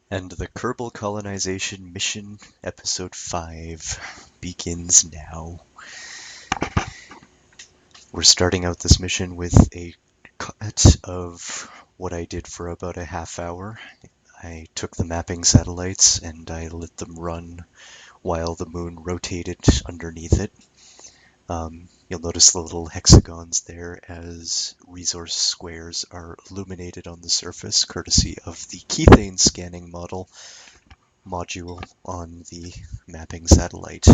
And the Kerbal Colonization Mission Episode 5 begins now. We're starting out this mission with a cut of what I did for about a half hour. I took the mapping satellites and I let them run while the moon rotated underneath it. You'll notice the little hexagons there as resource squares are illuminated on the surface, courtesy of the Kethane scanning module on the mapping satellite.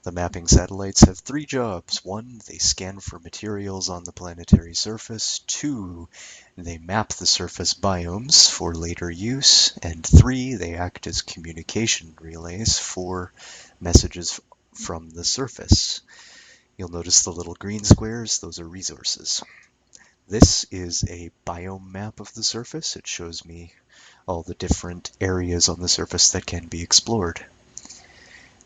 The mapping satellites have three jobs. 1, they scan for materials on the planetary surface. 2, they map the surface biomes for later use. And 3, they act as communication relays for messages from the surface. You'll notice the little green squares, those are resources. This is a biome map of the surface. It shows me all the different areas on the surface that can be explored.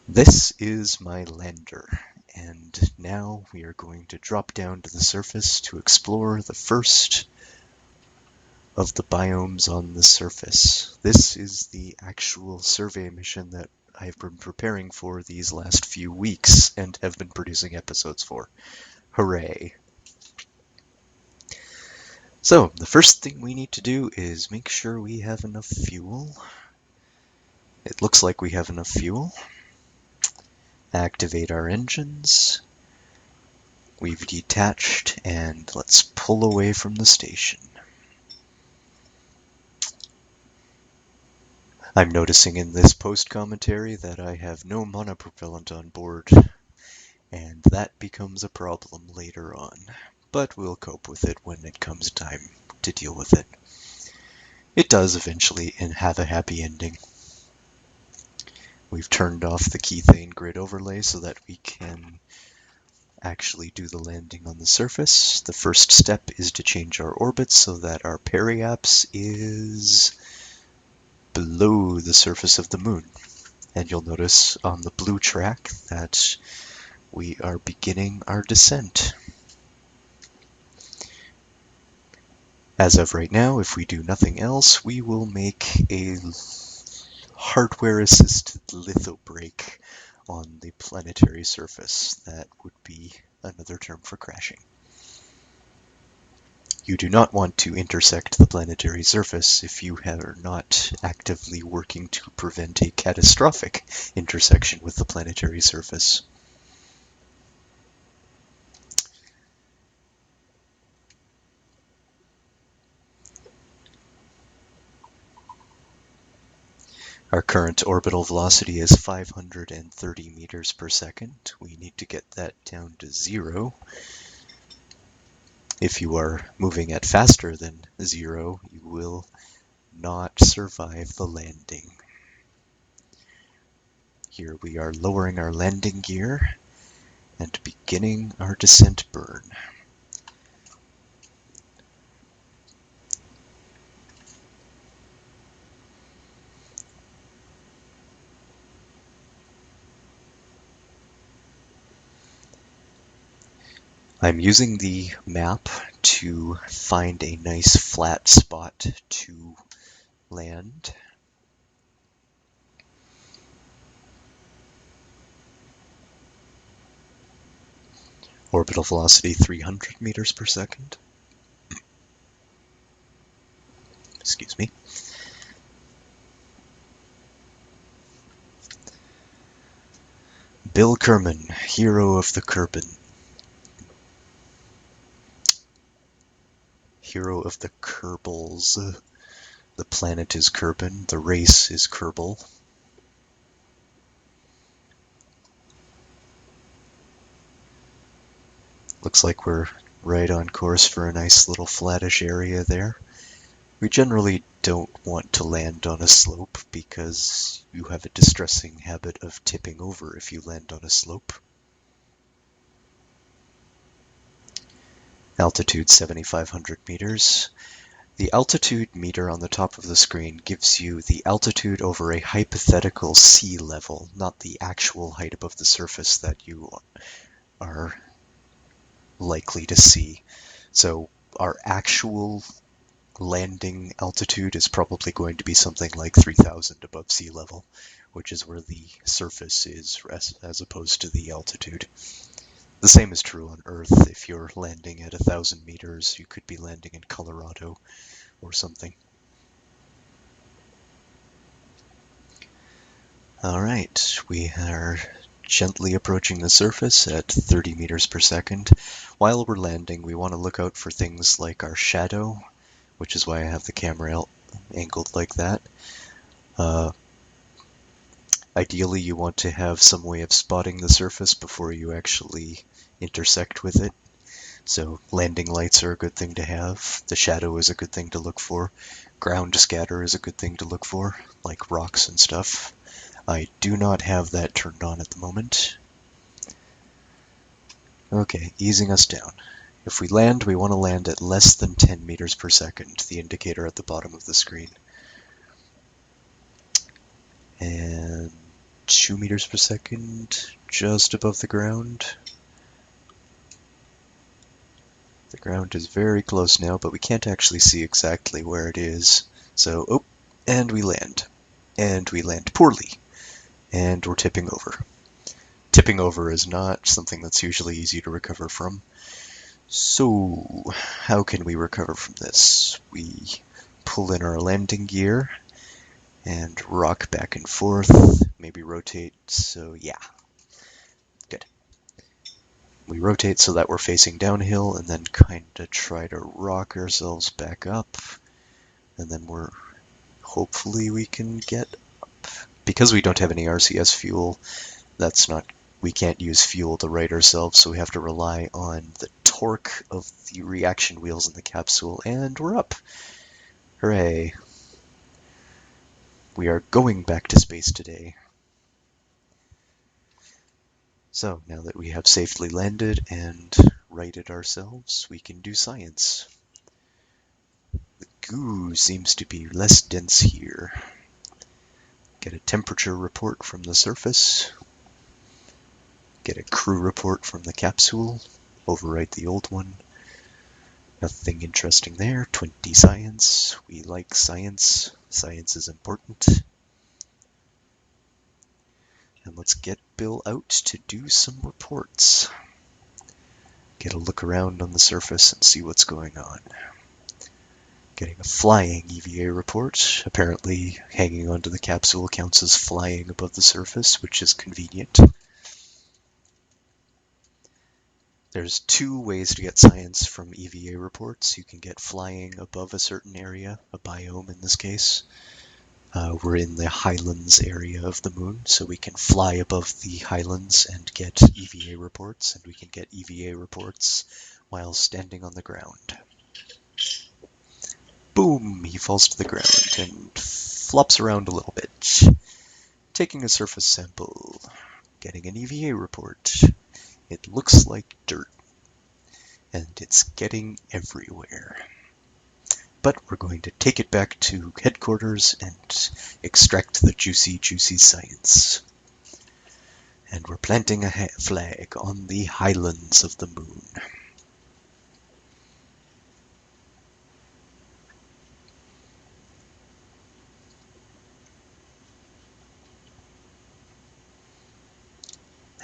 This is my lander, and now we are going to drop down to the surface to explore the first of the biomes on the surface. This is the actual survey mission that I've been preparing for these last few weeks and have been producing episodes for. Hooray! So, the first thing we need to do is make sure we have enough fuel. It looks like we have enough fuel. Activate our engines. We've detached, and let's pull away from the station. I'm noticing in this post-commentary that I have no monopropellant on board, and that becomes a problem later on. But we'll cope with it when it comes time to deal with it. It does eventually have a happy ending. We've turned off the Kethane grid overlay so that we can actually do the landing on the surface. The first step is to change our orbit so that our periapse is below the surface of the moon. And you'll notice on the blue track that we are beginning our descent. As of right now, if we do nothing else, we will make a hardware-assisted litho break on the planetary surface. That would be another term for crashing. You do not want to intersect the planetary surface if you are not actively working to prevent a catastrophic intersection with the planetary surface. Our current orbital velocity is 530 meters per second. We need to get that down to 0. If you are moving at faster than 0, you will not survive the landing. Here we are lowering our landing gear and beginning our descent burn. I'm using the map to find a nice flat spot to land. Orbital velocity 300 meters per second. Excuse me. Bill Kerman, hero of the Kerbin. Hero of the Kerbals. The planet is Kerbin, the race is Kerbal. Looks like we're right on course for a nice little flattish area there. We generally don't want to land on a slope because you have a distressing habit of tipping over if you land on a slope. Altitude 7,500 meters. The altitude meter on the top of the screen gives you the altitude over a hypothetical sea level, not the actual height above the surface that you are likely to see. So our actual landing altitude is probably going to be something like 3,000 above sea level, which is where the surface is as opposed to the altitude. The same is true on Earth. If you're landing at 1,000 meters, you could be landing in Colorado or something. Alright, we are gently approaching the surface at 30 meters per second. While we're landing, we want to look out for things like our shadow, which is why I have the camera angled like that. Ideally, you want to have some way of spotting the surface before you actually intersect with it. So landing lights are a good thing to have. The shadow is a good thing to look for. Ground scatter is a good thing to look for, like rocks and stuff. I do not have that turned on at the moment. Okay, easing us down. If we land, we want to land at less than 10 meters per second, the indicator at the bottom of the screen. And 2 meters per second, just above the ground. The ground is very close now, but we can't actually see exactly where it is. So, oh, and we land. And we land poorly. And we're tipping over. Tipping over is not something that's usually easy to recover from. So, how can we recover from this? We pull in our landing gear and rock back and forth, maybe rotate, so yeah. Good. We rotate so that we're facing downhill and then kind of try to rock ourselves back up, and then hopefully we can get up. Because we don't have any RCS fuel, we can't use fuel to right ourselves, so we have to rely on the torque of the reaction wheels in the capsule, and we're up. Hooray. We are going back to space today. So, now that we have safely landed and righted ourselves, we can do science. The goo seems to be less dense here. Get a temperature report from the surface. Get a crew report from the capsule. Overwrite the old one. Nothing interesting there. 20 science. We like science. Science is important. And let's get Bill out to do some reports. Get a look around on the surface and see what's going on. Getting a flying EVA report. Apparently hanging onto the capsule counts as flying above the surface, which is convenient. There's two ways to get science from EVA reports. You can get flying above a certain area, a biome in this case. We're in the highlands area of the moon, so we can fly above the highlands and get EVA reports, and we can get EVA reports while standing on the ground. Boom! He falls to the ground and flops around a little bit. Taking a surface sample. Getting an EVA report. It looks like dirt. And it's getting everywhere. But we're going to take it back to headquarters and extract the juicy, juicy science. And we're planting a flag on the highlands of the moon.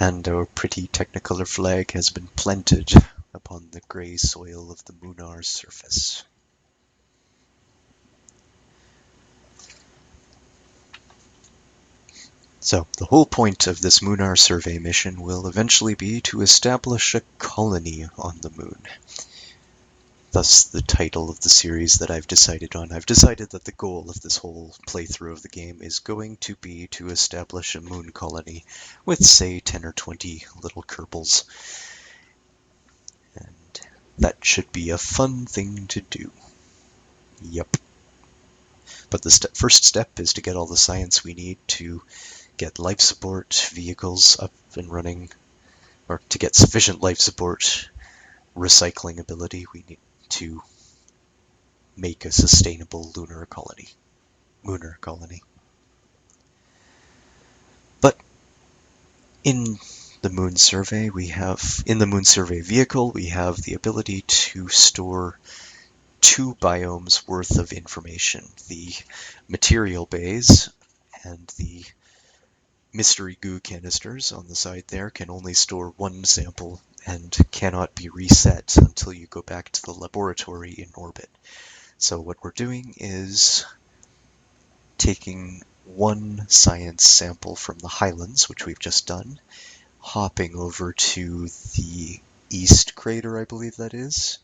And our pretty Technicolor flag has been planted upon the grey soil of the Munar surface. So, the whole point of this Munar survey mission will eventually be to establish a colony on the moon. Thus the title of the series that I've decided on. I've decided that the goal of this whole playthrough of the game is going to be to establish a moon colony with, say, 10 or 20 little Kerbals. And that should be a fun thing to do. Yep. But the first step is to get all the science we need to get life support vehicles up and running, or to get sufficient life support recycling ability. We need to make a sustainable lunar colony. Munar colony. But in the Moon Survey vehicle, we have the ability to store 2 biomes worth of information. The material bays and the mystery goo canisters on the side there can only store 1 sample and cannot be reset until you go back to the laboratory in orbit. So what we're doing is taking 1 science sample from the Highlands, which we've just done, hopping over to the east crater, I believe that is,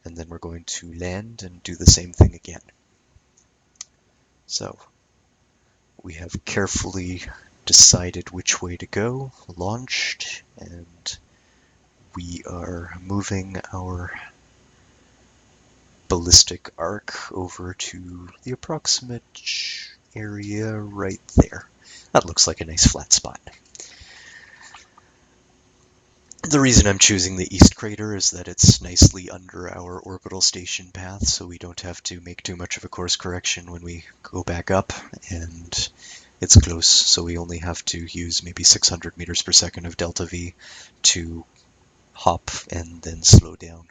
and then we're going to land and do the same thing again. So we have carefully decided which way to go, launched, and we are moving our ballistic arc over to the approximate area right there. That looks like a nice flat spot. The reason I'm choosing the east crater is that it's nicely under our orbital station path, so we don't have to make too much of a course correction when we go back up, and it's close, so we only have to use maybe 600 meters per second of delta V to hop and then slow down.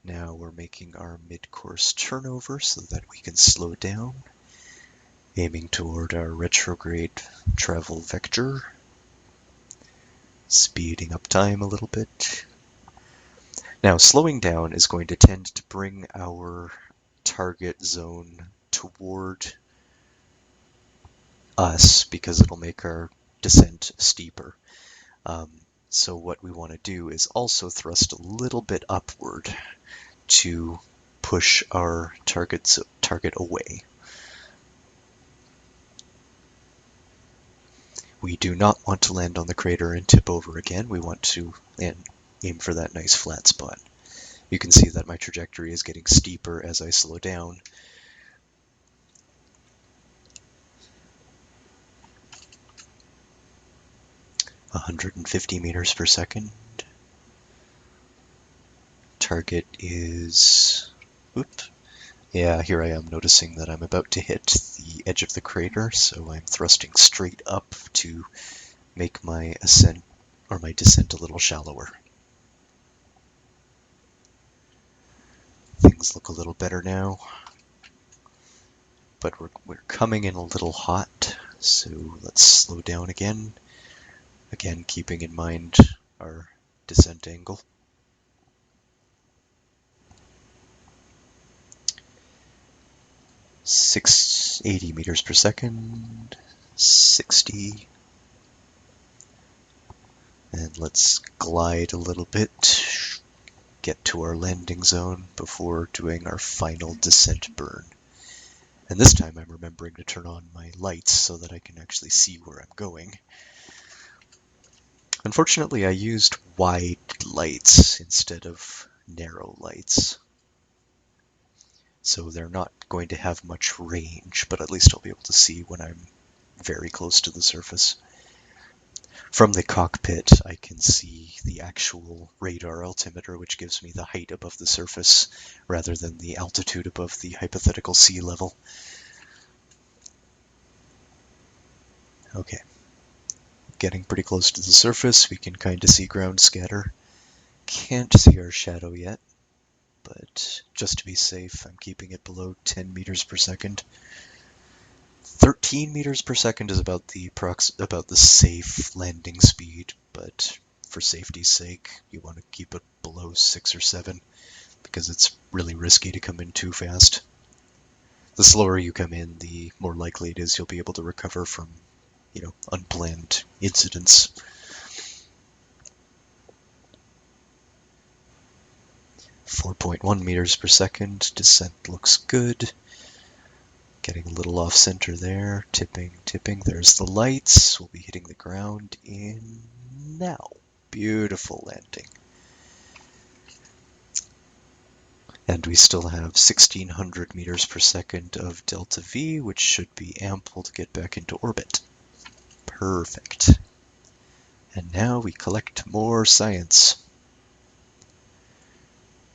Now we're making our mid-course turnover so that we can slow down, aiming toward our retrograde travel vector, speeding up time a little bit. Now, slowing down is going to tend to bring our target zone toward us because it'll make our descent steeper. So what we want to do is also thrust a little bit upward to push our target away. We do not want to land on the crater and tip over again. We want to aim for that nice flat spot. You can see that my trajectory is getting steeper as I slow down. "150 meters per second. Target is... Oops. Yeah, here I am noticing that I'm about to hit the edge of the crater, so I'm thrusting straight up to make my ascent or my descent a little shallower. Things look a little better now, but we're coming in a little hot, so let's slow down again. Again, keeping in mind our descent angle. "80 meters per second, 60. And let's glide a little bit, get to our landing zone before doing our final descent burn. And this time I'm remembering to turn on my lights so that I can actually see where I'm going. Unfortunately, I used wide lights instead of narrow lights, so they're not going to have much range, but at least I'll be able to see when I'm very close to the surface. From the cockpit, I can see the actual radar altimeter, which gives me the height above the surface rather than the altitude above the hypothetical sea level. Okay, getting pretty close to the surface. We can kind of see ground scatter. Can't see our shadow yet, but just to be safe, I'm keeping it below 10 meters per second. 13 meters per second is about the safe landing speed, but for safety's sake, you want to keep it below 6 or 7 because it's really risky to come in too fast. The slower you come in, the more likely it is you'll be able to recover from, unplanned incidents. "4.1 meters per second, descent looks good. Getting a little off center there, tipping. There's the lights. We'll be hitting the ground in now. Beautiful landing. And we still have 1600 meters per second of delta V, which should be ample to get back into orbit. Perfect. And now we collect more science.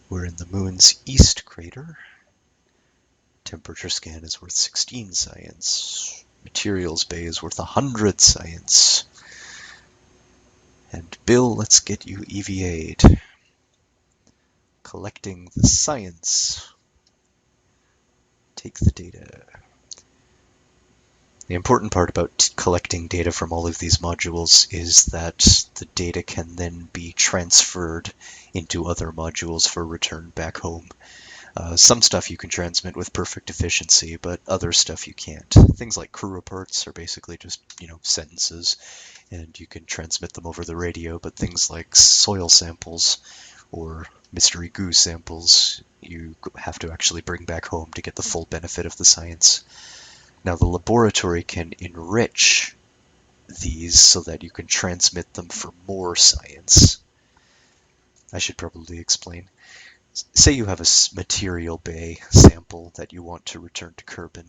We're in the moon's east crater. Temperature scan is worth 16 science. Materials bay is worth 100 science. And Bill, let's get you EVA'd. collecting the science. Take the data. The important part about collecting data from all of these modules is that the data can then be transferred into other modules for return back home. Some stuff you can transmit with perfect efficiency, but other stuff you can't. Things like crew reports are basically just, sentences, and you can transmit them over the radio, but things like soil samples or mystery goo samples, you have to actually bring back home to get the full benefit of the science. Now, the laboratory can enrich these so that you can transmit them for more science. I should probably explain. Say you have a material bay sample that you want to return to Kerbin.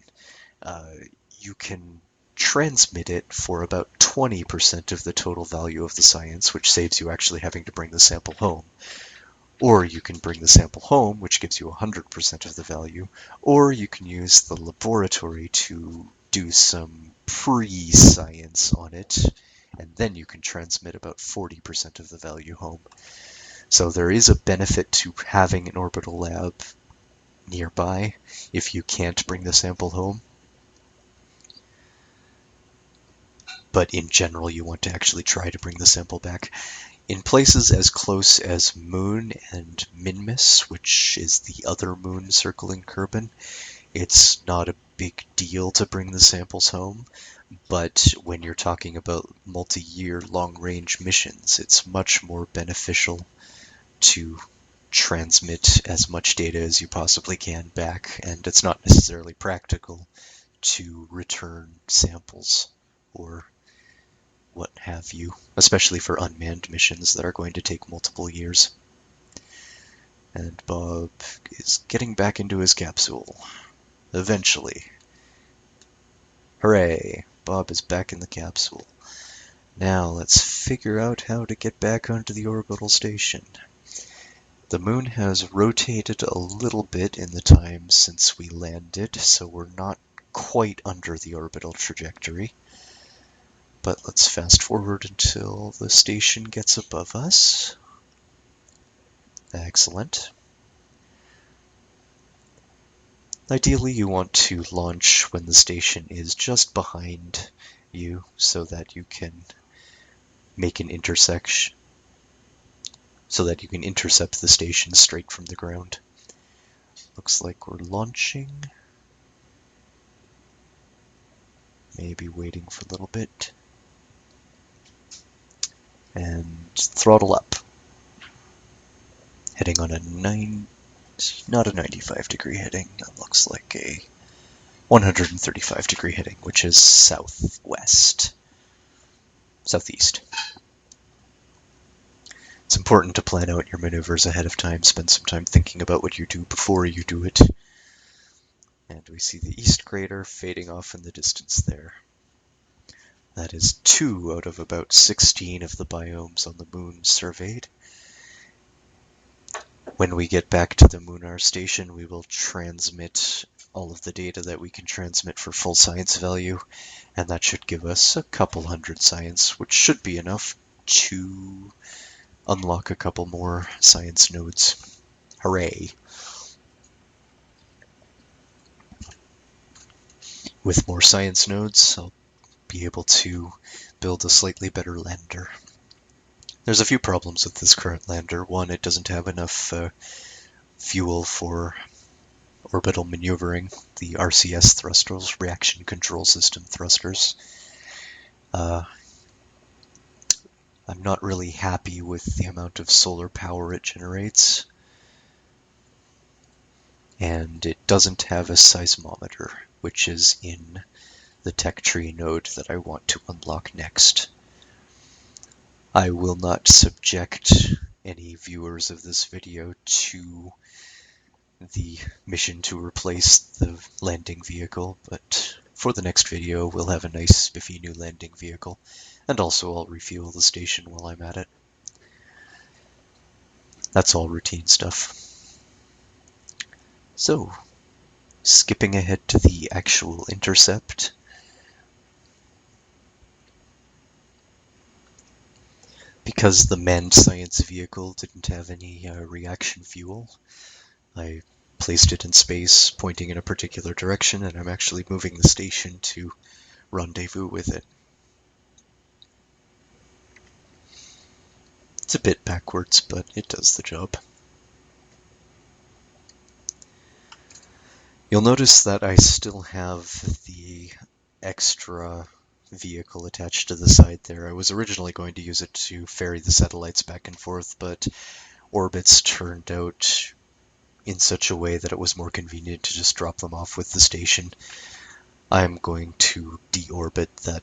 You can transmit it for about 20% of the total value of the science, which saves you actually having to bring the sample home. Or you can bring the sample home, which gives you 100% of the value, or you can use the laboratory to do some pre-science on it, and then you can transmit about 40% of the value home. So there is a benefit to having an orbital lab nearby if you can't bring the sample home. But in general, you want to actually try to bring the sample back. In places as close as Mun and Minmus, which is the other moon circling Kerbin, it's not a big deal to bring the samples home. But when you're talking about multi-year long-range missions, it's much more beneficial to transmit as much data as you possibly can back, and it's not necessarily practical to return samples or what have you, especially for unmanned missions that are going to take multiple years. And Bob is getting back into his capsule. Eventually. Hooray! Bob is back in the capsule. Now let's figure out how to get back onto the orbital station. The moon has rotated a little bit in the time since we landed, so we're not quite under the orbital trajectory. But let's fast forward until the station gets above us. Excellent. Ideally, you want to launch when the station is just behind you so that you can make an intersection, so that you can intercept the station straight from the ground. Looks like we're launching. Maybe waiting for a little bit. And throttle up. Heading on a not a 95-degree heading. That looks like a 135-degree heading, which is southwest. Southeast. It's important to plan out your maneuvers ahead of time. Spend some time thinking about what you do before you do it. And we see the east crater fading off in the distance there. That is 2 out of about 16 of the biomes on the moon surveyed. When we get back to the Munar station, we will transmit all of the data that we can transmit for full science value, and that should give us a couple hundred science, which should be enough to unlock a couple more science nodes. Hooray! With more science nodes, I'll be able to build a slightly better lander. There's a few problems with this current lander. One, it doesn't have enough fuel for orbital maneuvering, the RCS thrusters, reaction control system thrusters. I'm not really happy with the amount of solar power it generates. And it doesn't have a seismometer, which is in the tech tree node that I want to unlock next. I will not subject any viewers of this video to the mission to replace the landing vehicle, but for the next video we'll have a nice spiffy new landing vehicle, and also I'll refuel the station while I'm at it. That's all routine stuff. So, skipping ahead to the actual intercept. Because the manned science vehicle didn't have any reaction fuel, I placed it in space, pointing in a particular direction, and I'm actually moving the station to rendezvous with it. It's a bit backwards, but it does the job. You'll notice that I still have the extra vehicle attached to the side there. I was originally going to use it to ferry the satellites back and forth, but orbits turned out in such a way that it was more convenient to just drop them off with the station. I'm going to deorbit that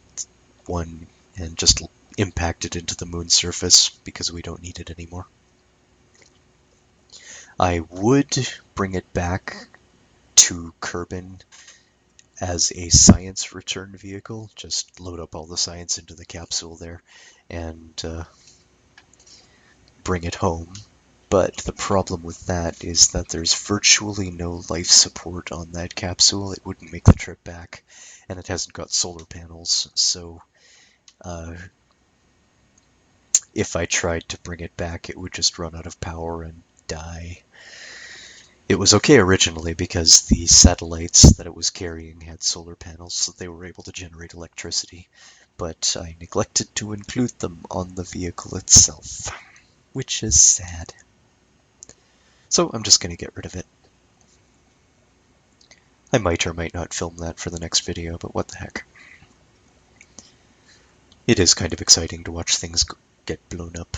one and just impact it into the moon's surface because we don't need it anymore. I would bring it back to Kerbin as a science return vehicle, just load up all the science into the capsule there and bring it home. But the problem with that is that there's virtually no life support on that capsule. It wouldn't make the trip back, and it hasn't got solar panels, so if I tried to bring it back, it would just run out of power and die. It was okay originally because the satellites that it was carrying had solar panels, so they were able to generate electricity, but I neglected to include them on the vehicle itself, which is sad. So I'm just going to get rid of it. I might or might not film that for the next video, but what the heck. It is kind of exciting to watch things get blown up.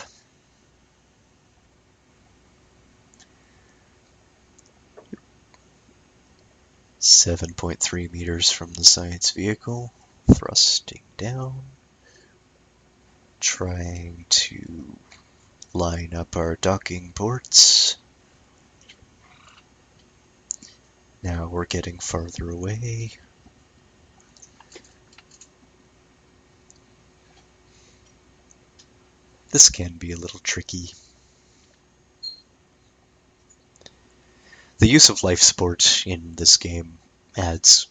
.3 meters from the science vehicle, thrusting down, trying to line up our docking ports. Now we're getting farther away. This can be a little tricky. The use of life support in this game adds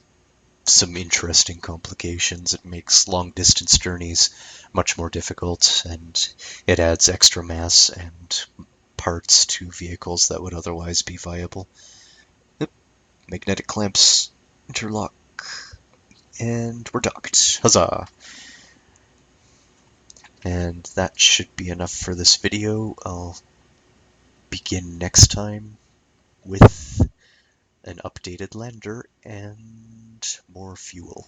some interesting complications. It makes long distance journeys much more difficult, and it adds extra mass and parts to vehicles that would otherwise be viable. Yep. Magnetic clamps, interlock, and we're docked. Huzzah! And that should be enough for this video. I'll begin next time with an updated lander and more fuel.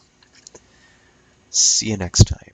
See you next time.